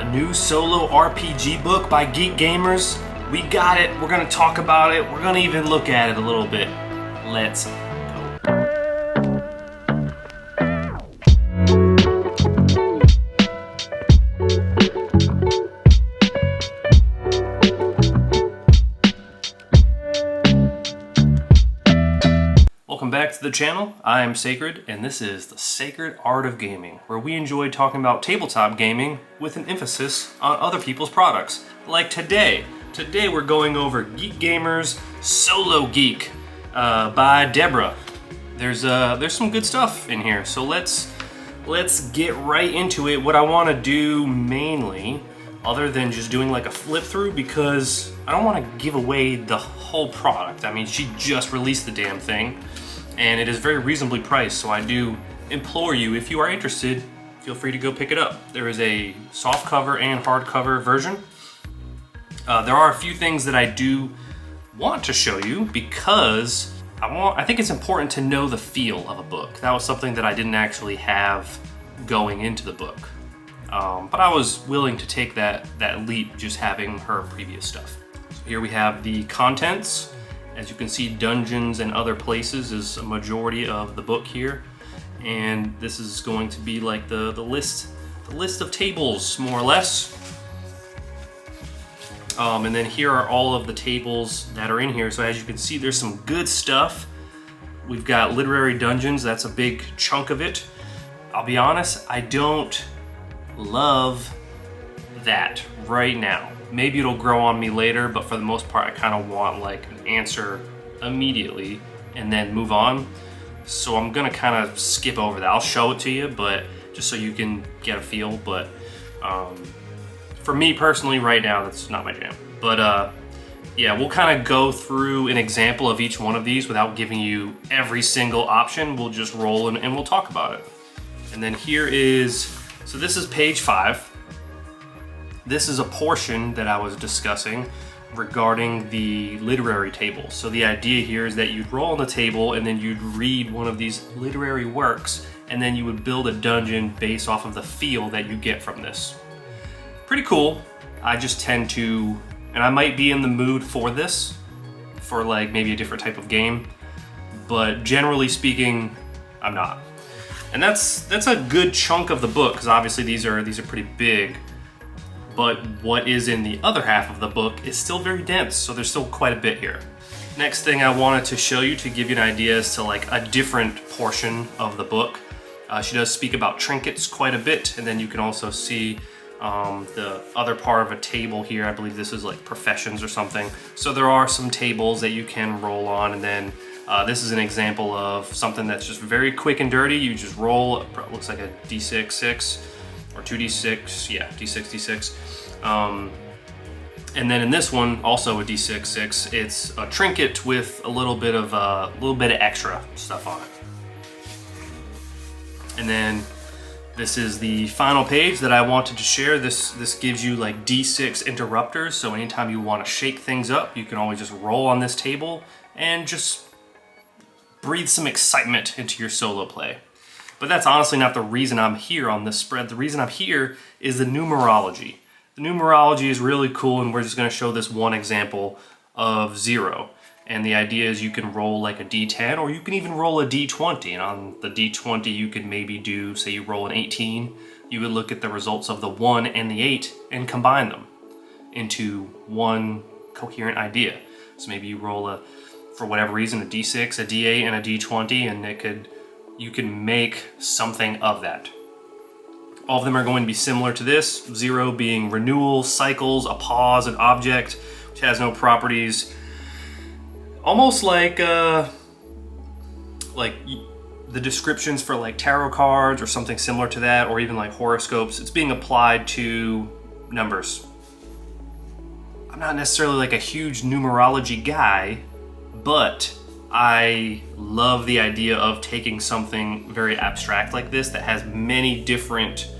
A new solo RPG book by Geek Gamers. We got it. We're gonna talk about it. We're gonna even look at it a little bit. Let's go. Welcome back to the channel. I am Sacred, and this is the Sacred Art of Gaming, where we enjoy talking about tabletop gaming with an emphasis on other people's products. Like today. Today we're going over Geek Gamers Solo Geek by Deborah. There's some good stuff in here, so let's get right into it. What I want to do mainly, other than just doing like a flip through, because I don't want to give away the whole product. I mean, she just released the damn thing, and it is very reasonably priced, so I do implore you, if you are interested, feel free to go pick it up. There is a soft cover and hardcover version. There are a few things that I do want to show you because I think it's important to know the feel of a book. That was something that I didn't actually have going into the book. But I was willing to take that leap just having her previous stuff. So here we have the contents. As you can see, dungeons and other places is a majority of the book here. And this is going to be like the list of tables, more or less. And then here are all of the tables that are in here. So as you can see, there's some good stuff. We've got literary dungeons. That's a big chunk of it. I'll be honest, I don't love that right now. Maybe it'll grow on me later, but for the most part, I kind of want like an answer immediately and then move on. So I'm gonna kind of skip over that. I'll show it to you, but just so you can get a feel. But for me personally, right now, that's not my jam. But yeah, we'll kind of go through an example of each one of these without giving you every single option. We'll just roll and we'll talk about it. And then here is, so this is page 5. This is a portion that I was discussing regarding the literary table. So the idea here is that you'd roll on the table and then you'd read one of these literary works, and then you would build a dungeon based off of the feel that you get from this. Pretty cool. I just tend to, and I might be in the mood for this, for like maybe a different type of game, but generally speaking, I'm not. And that's a good chunk of the book, because obviously these are pretty big. But what is in the other half of the book is still very dense, so there's still quite a bit here. Next thing I wanted to show you to give you an idea as to like a different portion of the book. She does speak about trinkets quite a bit, and then you can also see the other part of a table here. I believe this is like professions or something. So there are some tables that you can roll on, and then this is an example of something that's just very quick and dirty. You just roll, it looks like a D6, or 2d6, yeah, d6. And then in this one, also a d6, it's a trinket with a little bit of extra stuff on it. And then this is the final page that I wanted to share. This gives you like d6 interrupters, so anytime you want to shake things up, you can always just roll on this table and just breathe some excitement into your solo play. But that's honestly not the reason I'm here on this spread. The reason I'm here is the numerology. The numerology is really cool, and we're just going to show this one example of 0. And the idea is you can roll like a d10, or you can even roll a d20. And on the d20, you could maybe do, say you roll an 18, you would look at the results of the 1 and the 8 and combine them into one coherent idea. So maybe you roll for whatever reason, a d6, a d8, and a d20, and you can make something of that. All of them are going to be similar to this, 0 being renewal, cycles, a pause, an object which has no properties. Almost like the descriptions for like tarot cards or something similar to that, or even like horoscopes. It's being applied to numbers. I'm not necessarily like a huge numerology guy, but I love the idea of taking something very abstract like this that has many different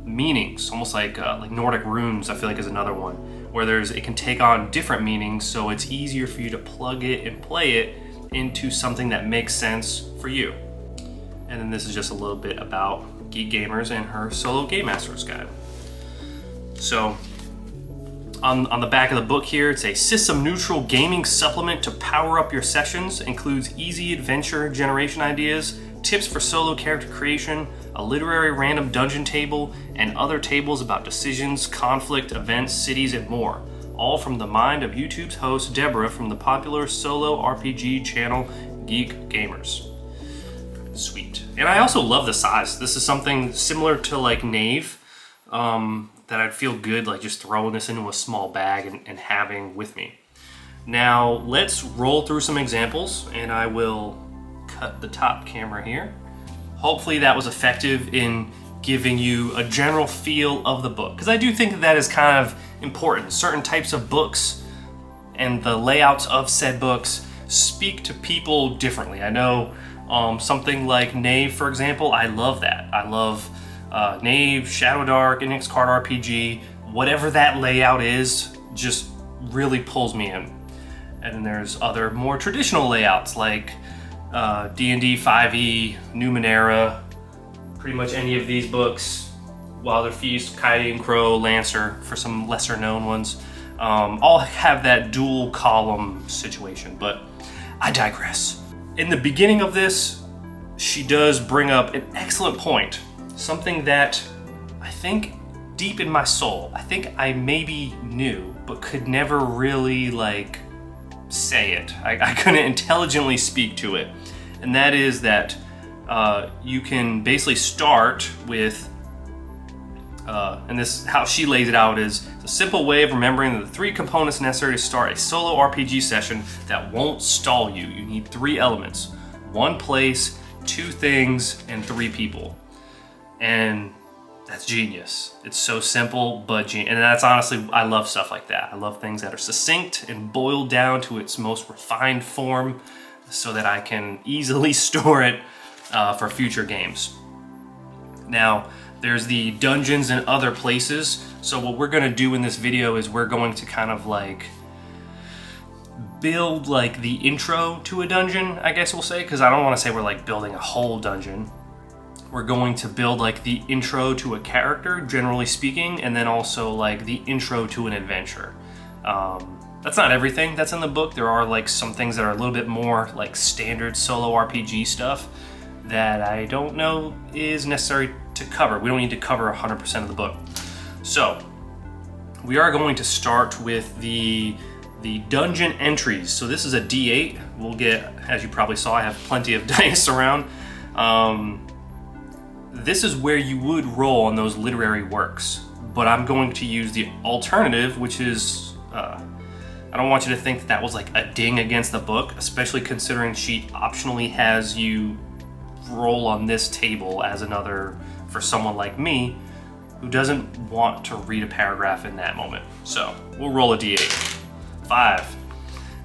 meanings, almost like Nordic runes. I feel like is another one where it can take on different meanings, so it's easier for you to plug it and play it into something that makes sense for you. And then this is just a little bit about Geek Gamers and her solo Game Master's Guide. So on the back of the book here, it's a system-neutral gaming supplement to power up your sessions. Includes easy adventure generation ideas, tips for solo character creation, a literary random dungeon table, and other tables about decisions, conflict, events, cities, and more. All from the mind of YouTube's host, Deborah, from the popular solo RPG channel, Geek Gamers. Sweet. And I also love the size. This is something similar to like Knave, that I'd feel good like just throwing this into a small bag and having with me. Now let's roll through some examples, and I will cut the top camera here. Hopefully that was effective in giving you a general feel of the book, because I do think that is kind of important. Certain types of books and the layouts of said books speak to people differently. I know something like Knave, for example, I love that. I love Knave, Shadow Dark, Index Card RPG, whatever that layout is, just really pulls me in. And then there's other more traditional layouts like D&D 5e, Numenera, pretty much any of these books, Wilder Feast, Coyote and Crow, Lancer, for some lesser known ones, all have that dual column situation, but I digress. In the beginning of this, she does bring up an excellent point. Something that I think deep in my soul, I think I maybe knew, but could never really like say it. I couldn't intelligently speak to it. And that is that you can basically start with, and this, how she lays it out is a simple way of remembering the 3 components necessary to start a solo RPG session that won't stall you. You need 3 elements: 1 place, 2 things, and 3 people. And that's genius. It's so simple, but genius. And that's honestly, I love stuff like that. I love things that are succinct and boiled down to its most refined form so that I can easily store it for future games. Now, there's the dungeons and other places. So what we're gonna do in this video is we're going to kind of like build like the intro to a dungeon, I guess we'll say, because I don't want to say we're like building a whole dungeon. We're going to build like the intro to a character, generally speaking, and then also like the intro to an adventure. That's not everything that's in the book. There are like some things that are a little bit more like standard solo RPG stuff that I don't know is necessary to cover. We don't need to cover 100% of the book. So we are going to start with the dungeon entries. So this is a D8. We'll get, as you probably saw, I have plenty of dice around. This is where you would roll on those literary works, but I'm going to use the alternative, which is, I don't want you to think that was like a ding against the book, especially considering she optionally has you roll on this table as another, for someone like me, who doesn't want to read a paragraph in that moment. So we'll roll a D8. 5.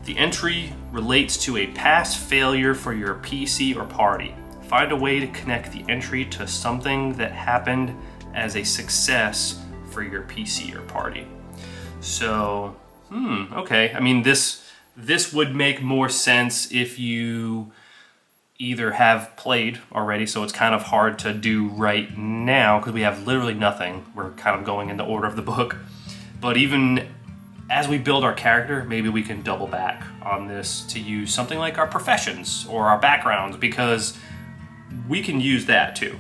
The entry relates to a past failure for your PC or party. Find a way to connect the entry to something that happened as a success for your PC or party. So, okay. I mean, this would make more sense if you either have played already, so it's kind of hard to do right now because we have literally nothing. We're kind of going in the order of the book. But even as we build our character, maybe we can double back on this to use something like our professions or our backgrounds, because we can use that too.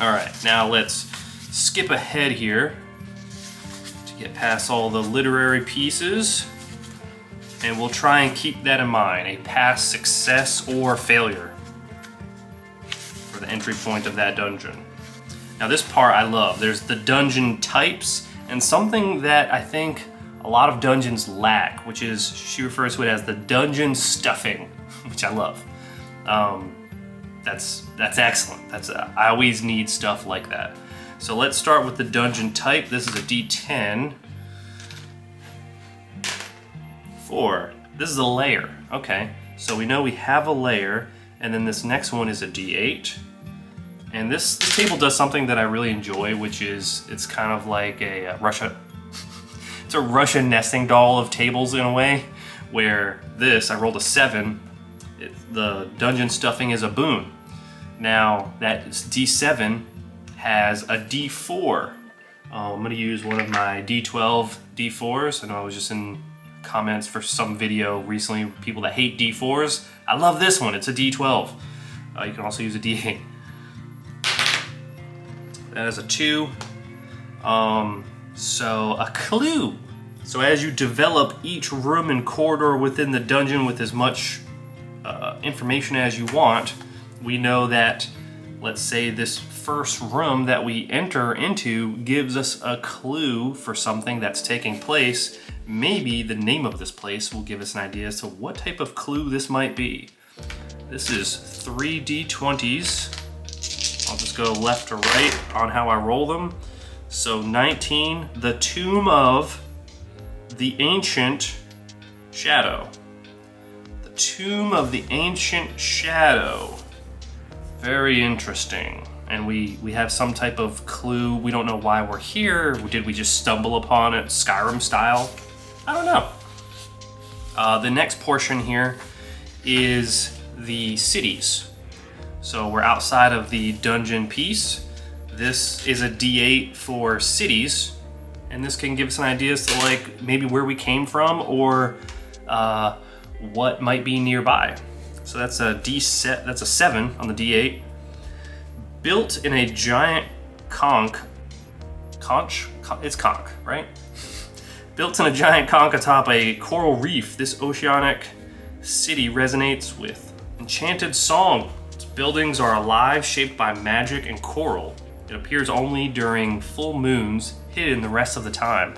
All right, now let's skip ahead here to get past all the literary pieces, and we'll try and keep that in mind, a past success or failure for the entry point of that dungeon. Now this part I love. There's the dungeon types, and something that I think a lot of dungeons lack, which is, she refers to it as the dungeon stuffing, which I love. That's excellent. I always need stuff like that. So let's start with the dungeon type. This is a D10. 4. This is a layer. Okay, so we know we have a layer, and then this next one is a D8. And this table does something that I really enjoy, which is it's kind of like a it's a Russian nesting doll of tables in a way, where this, I rolled a 7, the dungeon stuffing is a boon. Now that D7 has a D4 I'm gonna use one of my D12 D4s. I know I was just in comments for some video recently, people that hate D4s. I love this one, it's a D12. You can also use a D8. That is a 2. So a clue. So as you develop each room and corridor within the dungeon with as much information as you want, we know that, let's say this first room that we enter into gives us a clue for something that's taking place. Maybe the name of this place will give us an idea as to what type of clue this might be. This is 3 D20s. I'll just go left to right on how I roll them. So 19, the Tomb of the Ancient Shadow. The Tomb of the Ancient Shadow. Very interesting. And we have some type of clue. We don't know why we're here. Did we just stumble upon it Skyrim style? I don't know. The next portion here is the cities. So we're outside of the dungeon piece. This is a D8 for cities, and this can give us an idea as to like maybe where we came from or what might be nearby. So that's a D7. That's a 7 on the D8. Built in a giant conch. It's conch, right? Built in a giant conch atop a coral reef, this oceanic city resonates with enchanted song. Its buildings are alive, shaped by magic and coral. It appears only during full moons, hidden the rest of the time.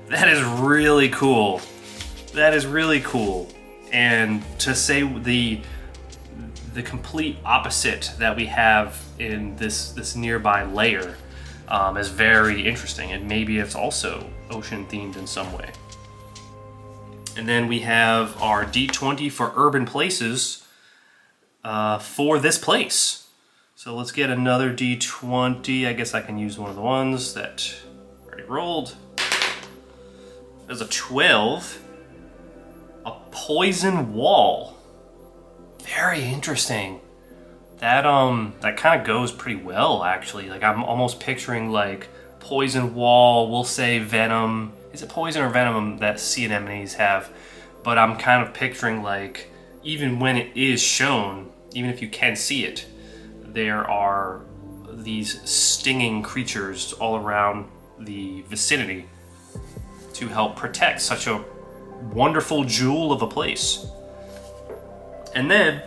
That is really cool. That is really cool. And to say the complete opposite that we have in this nearby layer is very interesting, and maybe it's also ocean themed in some way. And then we have our D20 for urban places for this place. So let's get another D20. I guess I can use one of the ones that I already rolled. There's a 12. A poison wall. Very interesting. That kind of goes pretty well, actually. Like, I'm almost picturing like poison wall, we'll say venom. Is it poison or venom that sea anemones have? But I'm kind of picturing like, even when it is shown, even if you can see it, there are these stinging creatures all around the vicinity to help protect such a wonderful jewel of a place. And then,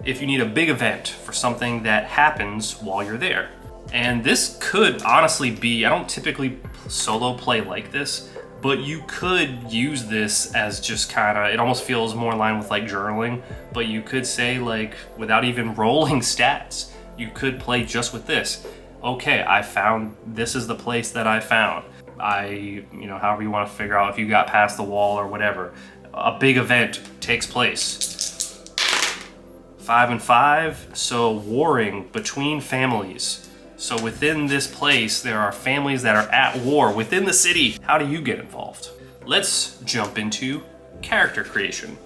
if you need a big event for something that happens while you're there. And this could honestly be, I don't typically solo play like this, but you could use this as just kind of, it almost feels more in line with like journaling, but you could say like, without even rolling stats, you could play just with this. Okay, I found, this is the place that I found. However you want to figure out if you got past the wall or whatever. A big event takes place. 5 and 5, so warring between families. So within this place, there are families that are at war within the city. How do you get involved? Let's jump into character creation.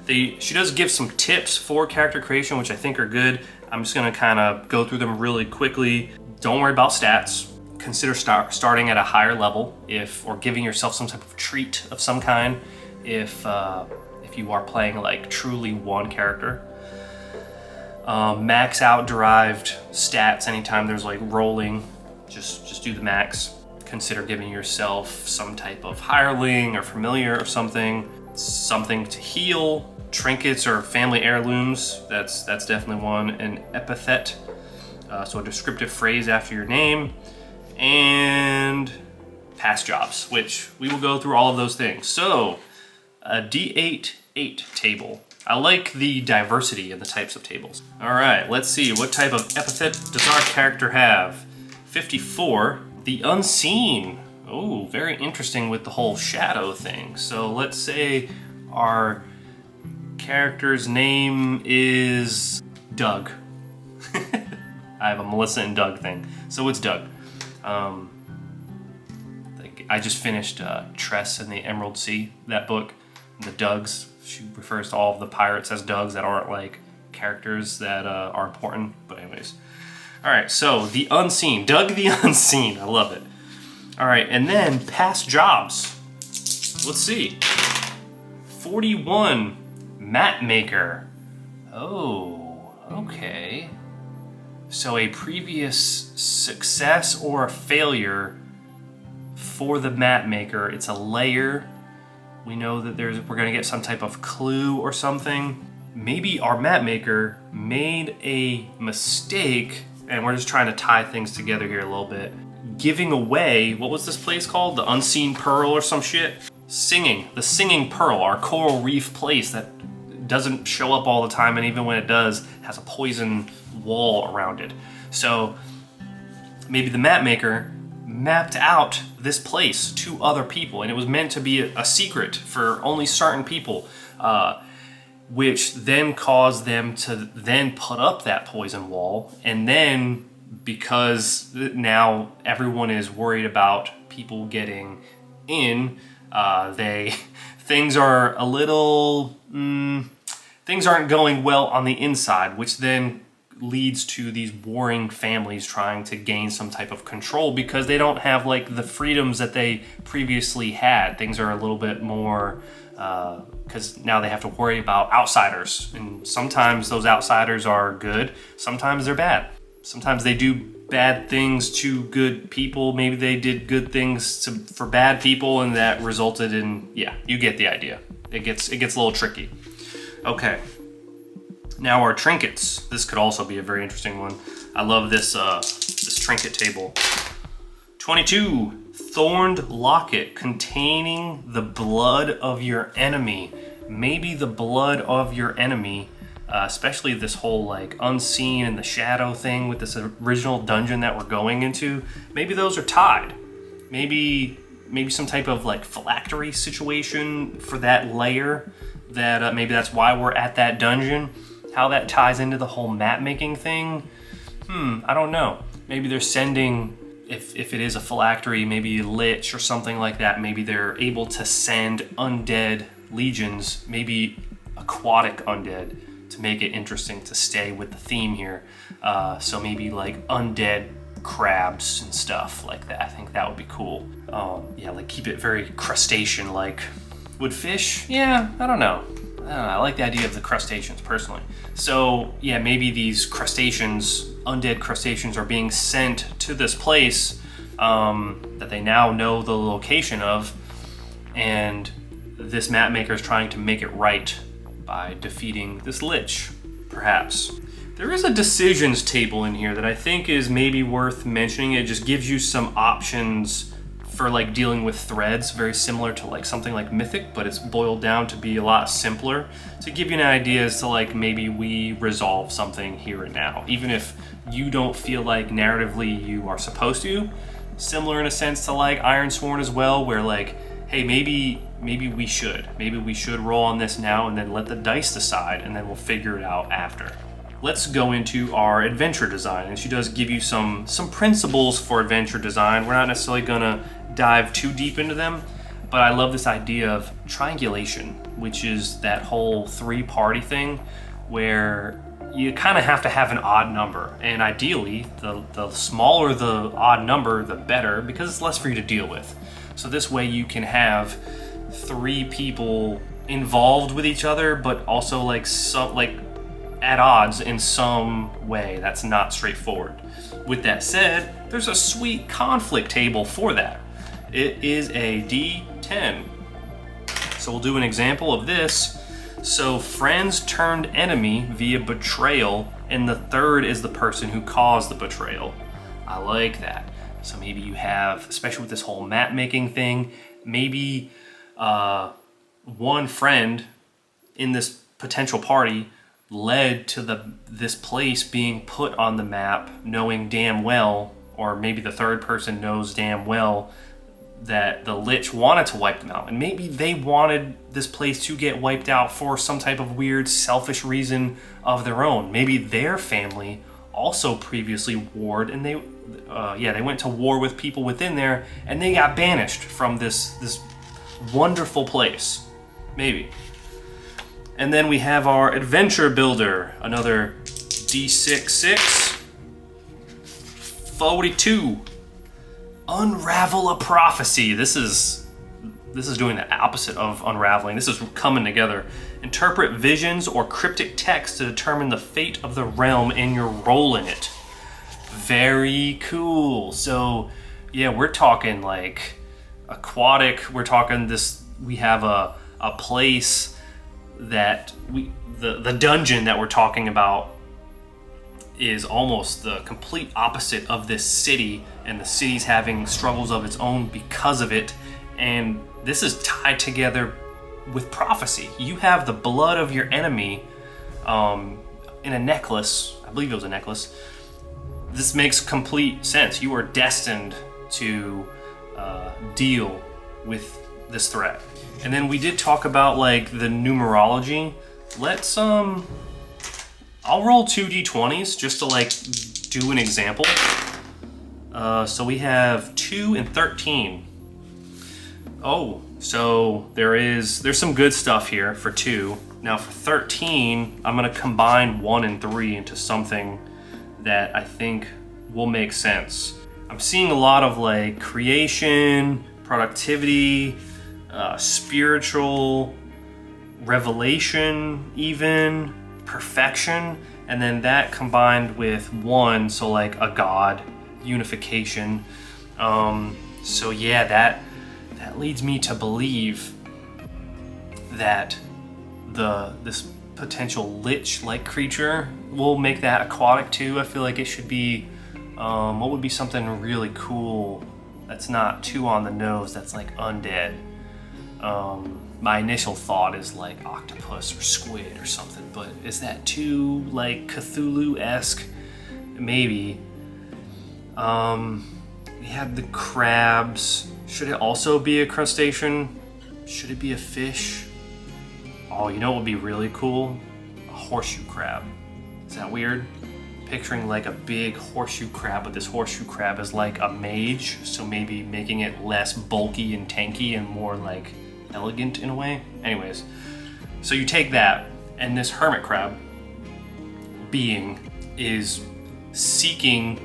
She does give some tips for character creation, which I think are good. I'm just gonna kind of go through them really quickly. Don't worry about stats. Consider starting at a higher level, or giving yourself some type of treat of some kind, if you are playing like truly one character. Max out derived stats anytime there's like rolling, just do the max. Consider giving yourself some type of hireling or familiar or something to heal, trinkets or family heirlooms, that's definitely one. An epithet, so a descriptive phrase after your name, and past jobs, which we will go through all of those things. So a D8 table. I like the diversity in the types of tables. All right, let's see, what type of epithet does our character have? 54, the unseen. Oh, very interesting with the whole shadow thing. So let's say our character's name is Doug. I have a Melissa and Doug thing, so it's Doug. I just finished Tress and the Emerald Sea, that book, the Dougs. She refers to all of the pirates as Dougs that aren't like characters that are important, but anyways. All right, so the unseen, Doug the Unseen, I love it. All right, and then past jobs. Let's see. 41, map maker. Oh, okay. So a previous success or a failure for the map maker. It's a layer. We know that we're gonna get some type of clue or something. Maybe our map maker made a mistake, and we're just trying to tie things together here a little bit. Giving away, what was this place called? The Unseen Pearl or some shit? The Singing Pearl, our coral reef place that doesn't show up all the time, and even when it does, has a poison wall around it. So maybe the map maker mapped out this place to other people, and it was meant to be a secret for only certain people, which then caused them to then put up that poison wall. And then because now everyone is worried about people getting in, things are a little things aren't going well on the inside, which then leads to these warring families trying to gain some type of control because they don't have like the freedoms that they previously had. Things are a little bit more because now they have to worry about outsiders, and sometimes those outsiders are good, sometimes they're bad. Sometimes they do bad things to good people. Maybe they did good things for bad people, and that resulted in, yeah, you get the idea. It gets a little tricky. Okay. Now our trinkets. This could also be a very interesting one. I love this this trinket table. 22, thorned locket containing the blood of your enemy. Maybe the blood of your enemy, especially this whole like unseen and the shadow thing with this original dungeon that we're going into. Maybe those are tied. Maybe some type of like phylactery situation for that layer. That maybe that's why we're at that dungeon. How that ties into the whole map making thing, I don't know. Maybe they're sending, if it is a phylactery, maybe a lich or something like that, maybe they're able to send undead legions, maybe aquatic undead, to make it interesting to stay with the theme here. So maybe like undead crabs and stuff like that. I think that would be cool. Yeah, like keep it very crustacean-like. Would fish? Yeah, I don't know. I like the idea of the crustaceans personally. So yeah, maybe these crustaceans, undead crustaceans, are being sent to this place that they now know the location of, and this map maker is trying to make it right by defeating this lich, perhaps. There is a decisions table in here that I think is maybe worth mentioning. It just gives you some options for like dealing with threads, very similar to like something like Mythic, but it's boiled down to be a lot simpler to give you an idea as to like maybe we resolve something here and now, even if you don't feel like narratively you are supposed to. Similar in a sense to like Ironsworn as well, where like, hey, maybe we should roll on this now and then let the dice decide, and then we'll figure it out after. Let's go into our adventure design, and she does give you some principles for adventure design. We're not necessarily gonna dive too deep into them, but I love this idea of triangulation, which is that whole three-party thing where you kind of have to have an odd number, and ideally the smaller the odd number the better, because it's less for you to deal with. So this way you can have three people involved with each other, but also like at odds in some way that's not straightforward. With that said, there's a sweet conflict table for that. It is a D10. So we'll do an example of this. So friends turned enemy via betrayal, and the third is the person who caused the betrayal. I like that. So maybe you have, especially with this whole map making thing, maybe one friend in this potential party led to this place being put on the map, knowing damn well, or maybe the third person knows damn well that the Lich wanted to wipe them out, and maybe they wanted this place to get wiped out for some type of weird selfish reason of their own. Maybe their family also previously warred, and they went to war with people within there, and they got banished from this wonderful place. Maybe. And then we have our adventure builder, another D6, 42. Unravel a prophecy. This is doing the opposite of unraveling. This is coming together. Interpret visions or cryptic text to determine the fate of the realm and your role in it. Very cool. So yeah, we're talking like aquatic. We're talking this, we have a place that the dungeon that we're talking about is almost the complete opposite of this city, and the city's having struggles of its own because of it. And this is tied together with prophecy. You have the blood of your enemy in a necklace. I believe it was a necklace. This makes complete sense. You are destined to deal with this threat. And then we did talk about like the numerology. Let's I'll roll 2d20s just to like do an example. So we have 2 and 13. Oh, so there's some good stuff here for 2. Now for 13, I'm gonna combine 1 and 3 into something that I think will make sense. I'm seeing a lot of like creation, productivity, spiritual, revelation even, perfection, and then that combined with 1, so like a god, unification. So yeah, that leads me to believe that this potential lich-like creature will make that aquatic too. I feel like it should be, what would be something really cool that's not too on the nose, that's like undead. My initial thought is like octopus or squid or something, but is that too like Cthulhu-esque? Maybe. We have the crabs. Should it also be a crustacean? Should it be a fish? Oh, you know what would be really cool? A horseshoe crab. Is that weird? Picturing like a big horseshoe crab, but this horseshoe crab is like a mage, so maybe making it less bulky and tanky and more like elegant in a way. Anyways, so you take that, and this hermit crab being is seeking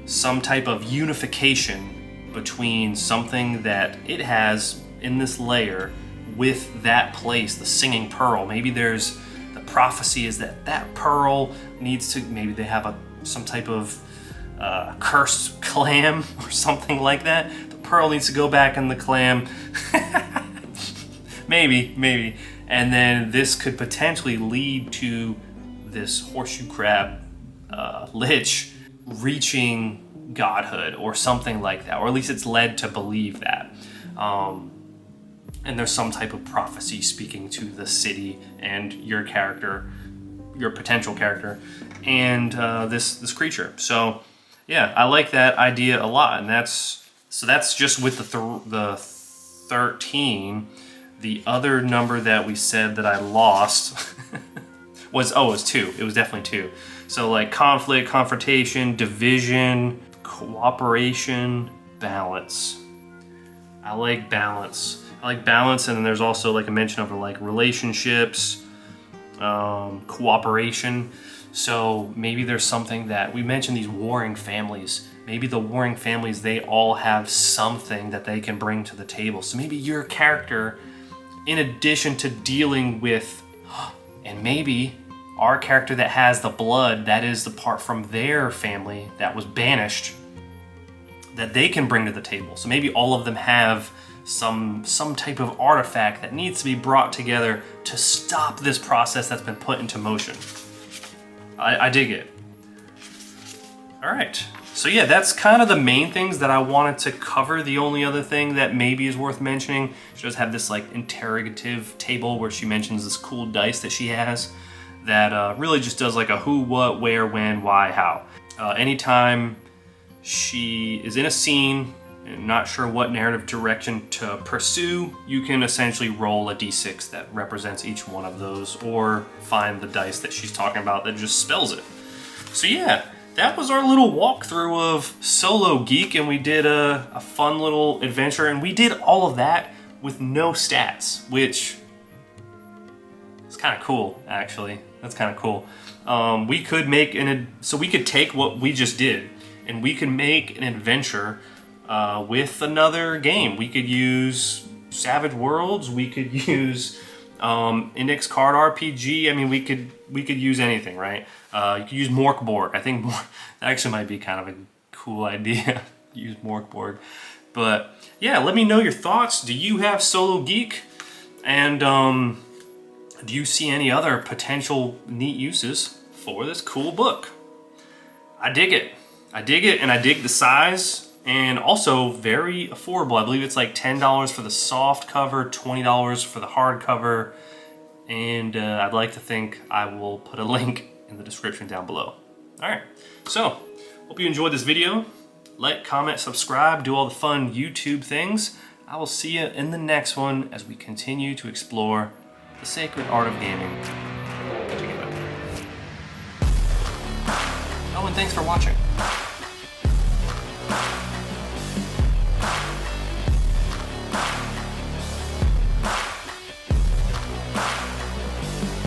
some type of unification between something that it has in this layer with that place, the singing pearl. Maybe there's the prophecy is that pearl needs to, maybe they have some type of cursed clam or something like that. The pearl needs to go back in the clam. Maybe. And then this could potentially lead to this horseshoe crab lich reaching godhood or something like that, or at least it's led to believe that. And there's some type of prophecy speaking to the city and your character, your potential character, and this creature. So yeah, I like that idea a lot, and that's just with the 13. The other number that we said that I lost was 2. It was definitely 2. So like conflict, confrontation, division, cooperation, balance. I like balance. And then there's also like a mention of like relationships, cooperation. So maybe there's something that we mentioned, these warring families. Maybe the warring families, they all have something that they can bring to the table. So maybe your character, in addition to dealing with, and maybe our character that has the blood, that is the part from their family that was banished, that they can bring to the table. So maybe all of them have some type of artifact that needs to be brought together to stop this process that's been put into motion. I dig it. All right. So yeah, that's kind of the main things that I wanted to cover. The only other thing that maybe is worth mentioning, she does have this like interrogative table where she mentions this cool dice that she has that really just does like a who, what, where, when, why, how. Anytime she is in a scene and not sure what narrative direction to pursue, you can essentially roll a d6 that represents each one of those, or find the dice that she's talking about that just spells it. So yeah, that was our little walkthrough of Solo Geek, and we did a fun little adventure, and we did all of that with no stats, which is kind of cool, actually. That's kind of cool. We could make so we could take what we just did, and we could make an adventure with another game. We could use Savage Worlds, we could use Index Card RPG. I mean, we could use anything, right? You could use Morkborg. I think that actually might be kind of a cool idea. Use Morkborg. But yeah, let me know your thoughts. Do you have Solo Geek? And do you see any other potential neat uses for this cool book? I dig it. I dig it, and I dig the size, and also very affordable. I believe it's like $10 for the soft cover, $20 for the hard cover, and I'd like to think I will put a link in the description down below. All right, so hope you enjoyed this video. Like, comment, subscribe, do all the fun YouTube things. I will see you in the next one as we continue to explore the sacred art of gaming. Oh, and thanks for watching.